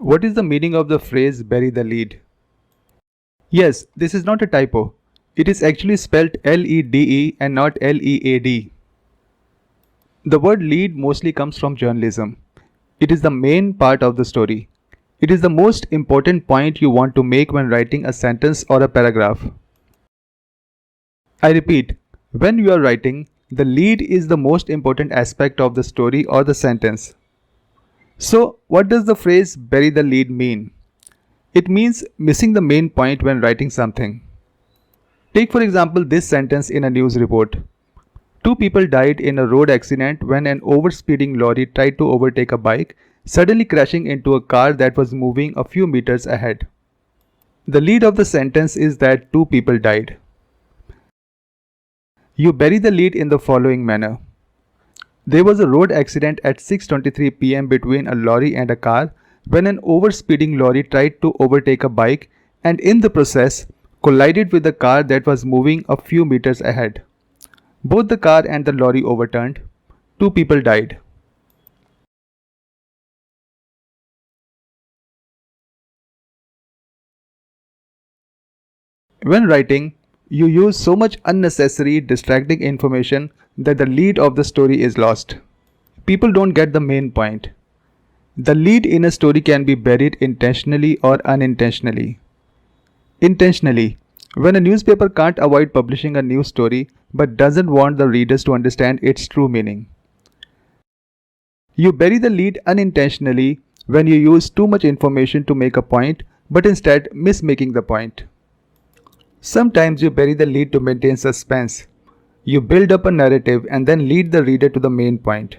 What is the meaning of the phrase bury the lead? Yes, this is not a typo. It is actually spelled lede and not lead. The word lead mostly comes from journalism. It is the main part of the story. It is the most important point you want to make when writing a sentence or a paragraph. I repeat, when you are writing, the lead is the most important aspect of the story or the sentence. So, what does the phrase bury the lead mean? It means missing the main point when writing something. Take for example this sentence in a news report. Two people died in a road accident when an overspeeding lorry tried to overtake a bike, suddenly crashing into a car that was moving a few meters ahead. The lead of the sentence is that two people died. You bury the lead in the following manner. There was a road accident at 6:23 p.m. between a lorry and a car when an overspeeding lorry tried to overtake a bike and in the process collided with a car that was moving a few meters ahead. Both the car and the lorry overturned. Two people died. When writing, you use so much unnecessary distracting information that the lead of the story is lost. People don't get the main point. The lead in a story can be buried intentionally or unintentionally. Intentionally, when a newspaper can't avoid publishing a news story but doesn't want the readers to understand its true meaning. You bury the lead unintentionally when you use too much information to make a point but instead miss making the point. Sometimes you bury the lead to maintain suspense. You build up a narrative and then lead the reader to the main point.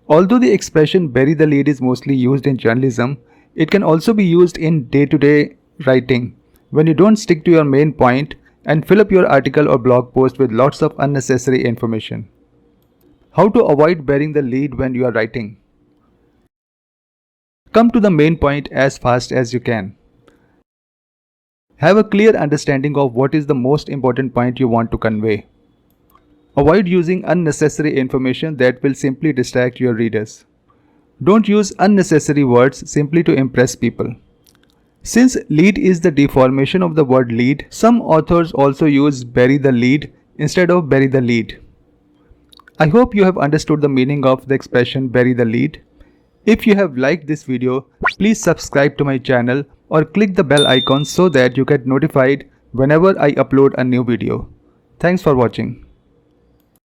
Although the expression bury the lead is mostly used in journalism, it can also be used in day-to-day writing when you don't stick to your main point and fill up your article or blog post with lots of unnecessary information. How to avoid burying the lead when you are writing? Come to the main point as fast as you can. Have a clear understanding of what is the most important point you want to convey. Avoid using unnecessary information that will simply distract your readers. Don't use unnecessary words simply to impress people. Since lead is the deformation of the word lead, some authors also use bury the lead instead of bury the lead. I hope you have understood the meaning of the expression bury the lead. If you have liked this video, please subscribe to my channel or click the bell icon so that you get notified whenever I upload a new video. Thanks for watching.